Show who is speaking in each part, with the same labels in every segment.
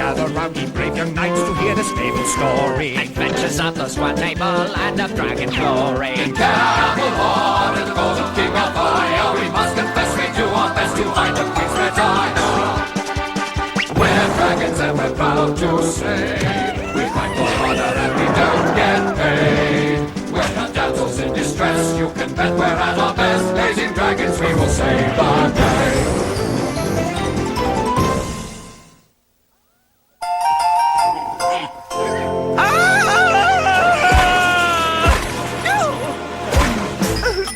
Speaker 1: gather round, ye brave young knights, to hear this fabled story.
Speaker 2: Adventures of the Swan Table and of Dragon Glory.
Speaker 3: In Carol Hall, in the golden king of fire, we must confess we do our best to find the queen's retire. We're dragons and we're proud to say we fight for honor and we don't get paid. We're not damsels in distress, you can bet we're at our best. Blazing dragons, we will save the day.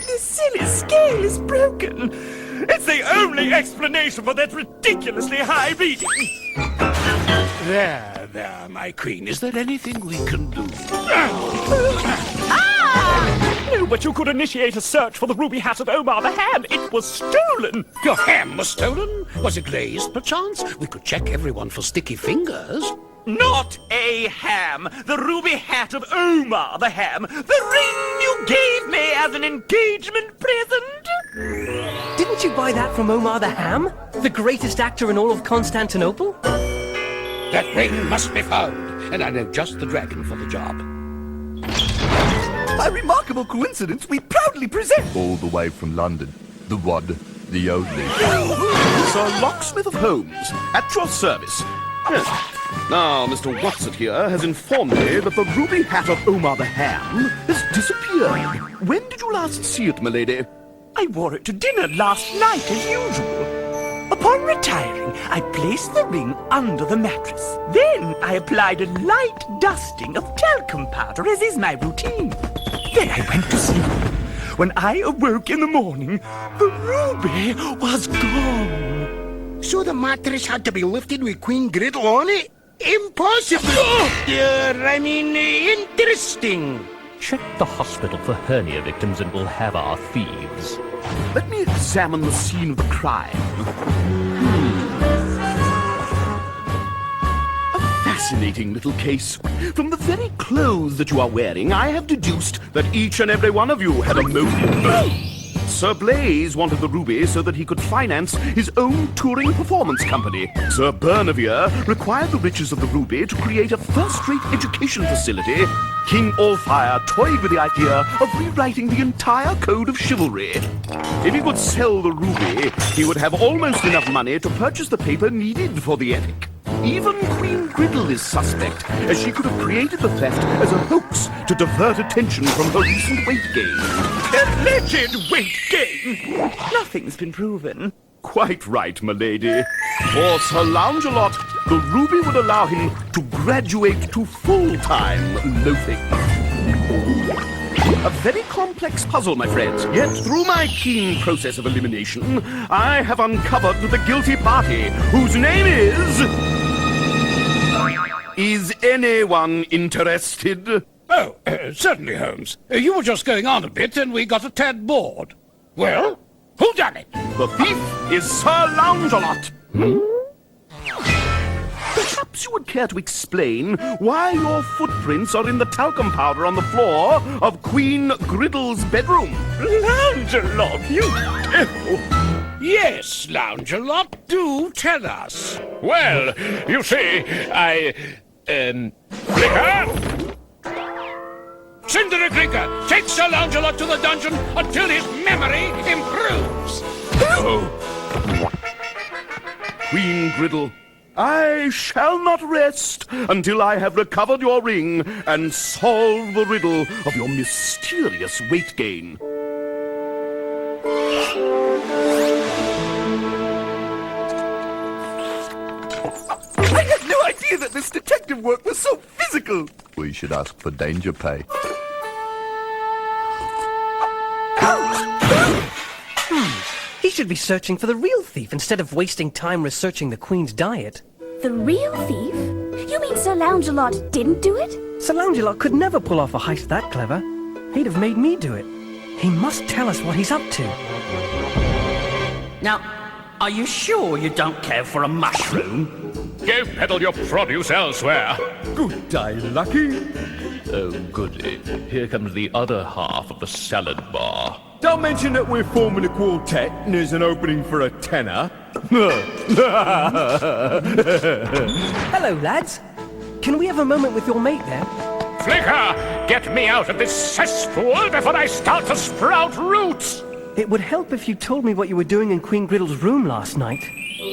Speaker 4: The silly scale is broken. It's the only explanation for that ridiculously high reading.
Speaker 1: There, my queen. Is there anything we can do?
Speaker 4: No, but you could initiate a search for the ruby hat of Omar the Ham. It was stolen.
Speaker 1: Your ham was stolen? Was it glazed, perchance? We could check everyone for sticky fingers.
Speaker 4: Not a ham. The ruby hat of Omar the Ham. The ring you gave me as an engagement present.
Speaker 5: Didn't you buy that from Omar the Ham? The greatest actor in all of Constantinople?
Speaker 1: That ring must be found, and I know just the dragon for the job.
Speaker 6: By remarkable coincidence, we proudly present all the way from London, the one, the only.
Speaker 7: Sir Locksmith of Holmes, at your service. Yes. Now, Mr. Watson here has informed me that the ruby hat of Omar the Ham has disappeared. When did you last see it, milady?
Speaker 4: I wore it to dinner last night as usual. Upon retiring, I placed the ring under the mattress. Then I applied a light dusting of talcum powder, as is my routine. Then I went to sleep. When I awoke in the morning, the ruby was gone.
Speaker 1: So the mattress had to be lifted with Queen Griddle on it? Impossible! Interesting.
Speaker 8: Check the hospital for hernia victims and we'll have our thieves.
Speaker 7: Let me examine the scene of the crime. A fascinating little case. From the very clothes that you are wearing, I have deduced that each and every one of you had a motive. Sir Blaze wanted the ruby so that he could finance his own touring performance company. Sir Bernavere required the riches of the ruby to create a first-rate education facility. King Allfire toyed with the idea of rewriting the entire code of chivalry. If he could sell the ruby, he would have almost enough money to purchase the paper needed for the epic. Even Queen Griddle is suspect, as she could have created the theft as a hoax to divert attention from her recent weight gain.
Speaker 4: Alleged weight gain! Nothing's been proven.
Speaker 7: Quite right, milady. For Sir Lancelot, the ruby would allow him to graduate to full-time loafing. A very complex puzzle, my friends. Yet, through my keen process of elimination, I have uncovered the guilty party, whose name is... Is anyone interested?
Speaker 1: Oh, certainly, Holmes. You were just going on a bit and we got a tad bored. Well, who done it?
Speaker 7: The thief is Sir Lancelot. Perhaps you would care to explain why your footprints are in the talcum powder on the floor of Queen Griddle's bedroom.
Speaker 4: Lancelot, you devil!
Speaker 1: Yes, Lancelot, do tell us. Well, you see, Clicker? Cinder-a-Clicker, take Sir Lancelot to the dungeon until his memory improves.
Speaker 7: Queen Griddle, I shall not rest until I have recovered your ring and solved the riddle of your mysterious weight gain.
Speaker 6: I had no idea that this detective work was so physical. We should ask for danger pay.
Speaker 5: He should be searching for the real thief instead of wasting time researching the Queen's diet.
Speaker 9: The real thief? You mean Sir Lancelot didn't do it?
Speaker 5: Sir Lancelot could never pull off a heist that clever. He'd have made me do it. He must tell us what he's up to.
Speaker 2: Now, are you sure you don't care for a mushroom?
Speaker 1: Go peddle your produce elsewhere.
Speaker 6: Good day, Lucky.
Speaker 8: Oh, goody. Here comes the other half of the salad bar.
Speaker 6: Don't mention that we're forming a quartet and there's an opening for a tenor.
Speaker 5: Hello, lads. Can we have a moment with your mate there?
Speaker 1: Flicker, get me out of this cesspool before I start to sprout roots!
Speaker 5: It would help if you told me what you were doing in Queen Griddle's room last night.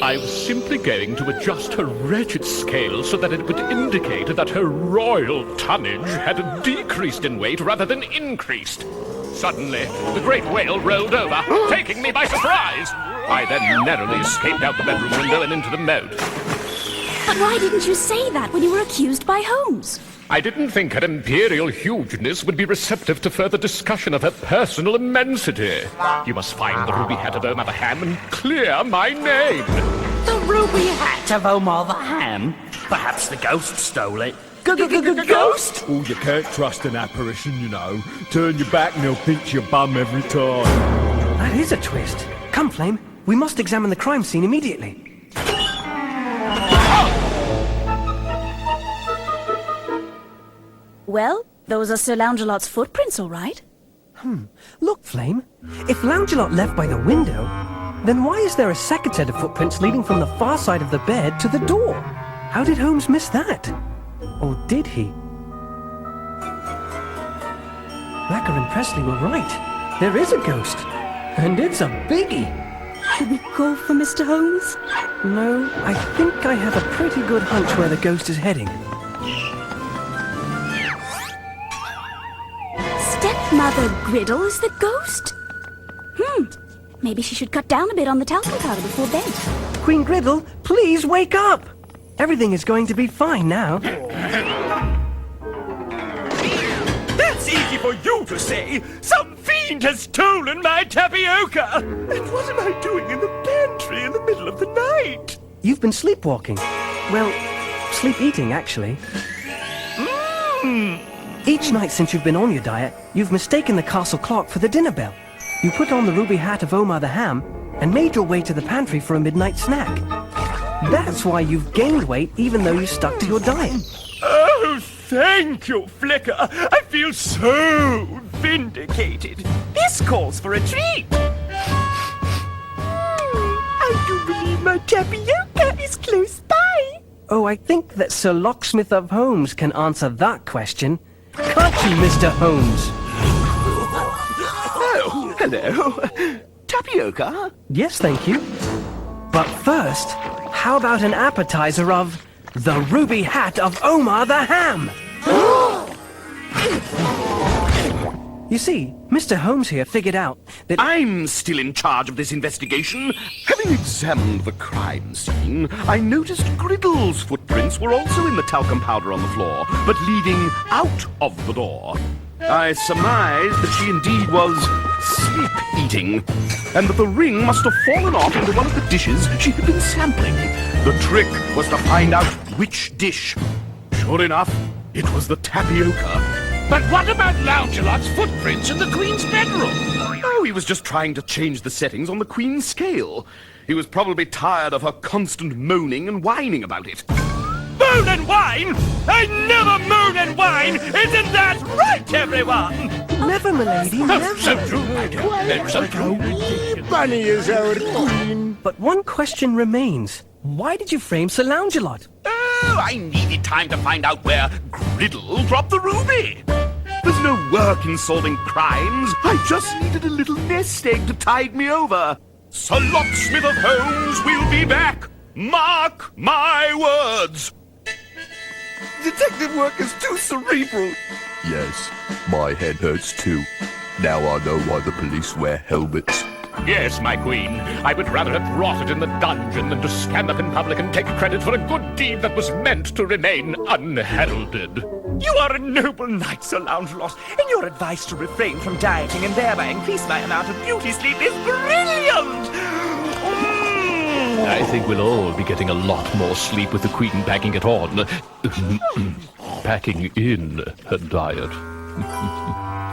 Speaker 8: I was simply going to adjust her wretched scale so that it would indicate that her royal tonnage had decreased in weight rather than increased. Suddenly, the great whale rolled over, taking me by surprise. I then narrowly escaped out the bedroom window and into the moat.
Speaker 9: But why didn't you say that when you were accused by Holmes?
Speaker 8: I didn't think her imperial hugeness would be receptive to further discussion of her personal immensity. You must find the ruby hat of Omar the Ham and clear my name.
Speaker 2: The ruby hat of Omar the Ham? Perhaps the ghost stole it. Ghost?
Speaker 10: Oh, you can't trust an apparition, you know. Turn your back and they'll pinch your bum every time.
Speaker 5: That is a twist. Come, Flame. We must examine the crime scene immediately.
Speaker 9: Well, those are Sir Langelot's footprints, all right.
Speaker 5: Look, Flame. If Langelot left by the window, then why is there a second set of footprints leading from the far side of the bed to the door? How did Holmes miss that? Or did he? Blacker and Presley were right. There is a ghost. And it's a biggie.
Speaker 9: Should we call for Mr. Holmes?
Speaker 5: No, I think I have a pretty good hunch where the ghost is heading.
Speaker 9: Stepmother Griddle is the ghost? Maybe she should cut down a bit on the talcum powder before bed.
Speaker 5: Queen Griddle, please wake up! Everything is going to be fine now.
Speaker 4: That's easy for you to say. Some fiend has stolen my tapioca. And what am I doing in the pantry in the middle of the night?
Speaker 5: You've been sleepwalking. Well, sleep-eating, actually. Each night since you've been on your diet, you've mistaken the castle clock for the dinner bell. You put on the ruby hat of Omar the Ham and made your way to the pantry for a midnight snack. That's why you've gained weight even though you stuck to your diet.
Speaker 4: Oh, thank you, Flicker. I feel so vindicated. This calls for a treat. I do believe my tapioca is close by.
Speaker 5: Oh, I think that Sir Locksmith of Holmes can answer that question. Can't you, Mr. Holmes?
Speaker 7: Oh, hello. Tapioca?
Speaker 5: Yes, thank you. But first, how about an appetizer of the ruby hat of Omar the Ham? You see, Mr. Holmes here figured out that...
Speaker 7: I'm still in charge of this investigation. Having examined the crime scene, I noticed Griddle's footprints were also in the talcum powder on the floor, but leading out of the door. I surmised that she indeed was sleep-eating, and that the ring must have fallen off into one of the dishes she had been sampling. The trick was to find out which dish. Sure enough, it was the tapioca.
Speaker 1: But what about Langelot's footprints in the Queen's bedroom?
Speaker 7: Oh, he was just trying to change the settings on the Queen's scale. He was probably tired of her constant moaning and whining about it.
Speaker 4: Moan and whine? I never moan and whine! Isn't that right, everyone?
Speaker 5: Never, milady, never.
Speaker 1: So true, my dear. So true.
Speaker 10: Bunny is our queen.
Speaker 5: But one question remains. Why did you frame Sir Langelot?
Speaker 7: Oh, I needed time to find out where Griddle dropped the ruby. There's no work in solving crimes. I just needed a little nest egg to tide me over. Sir Locksmith of Holmes will be back. Mark my words.
Speaker 6: Detective work is too cerebral. Yes, my head hurts too. Now I know why the police wear helmets.
Speaker 8: Yes, my queen. I would rather have rotted in the dungeon than to stand up in public and take credit for a good deed that was meant to remain unheralded.
Speaker 4: You are a noble knight, Sir Langelot, and your advice to refrain from dieting and thereby increase my amount of beauty sleep is brilliant!
Speaker 8: I think we'll all be getting a lot more sleep with the queen packing it on. Packing in her diet.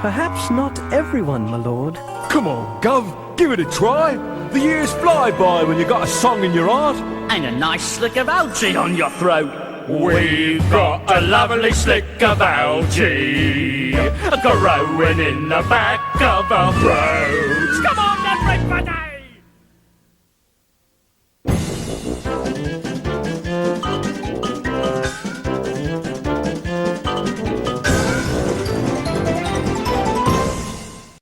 Speaker 5: Perhaps not everyone, my lord.
Speaker 10: Come on, Gov. Give it a try. The years fly by when you got a song in your heart.
Speaker 2: And a nice slick of algae on your throat.
Speaker 4: We've got a lovely slick of algae growing in the back of our throats. Come on, everybody!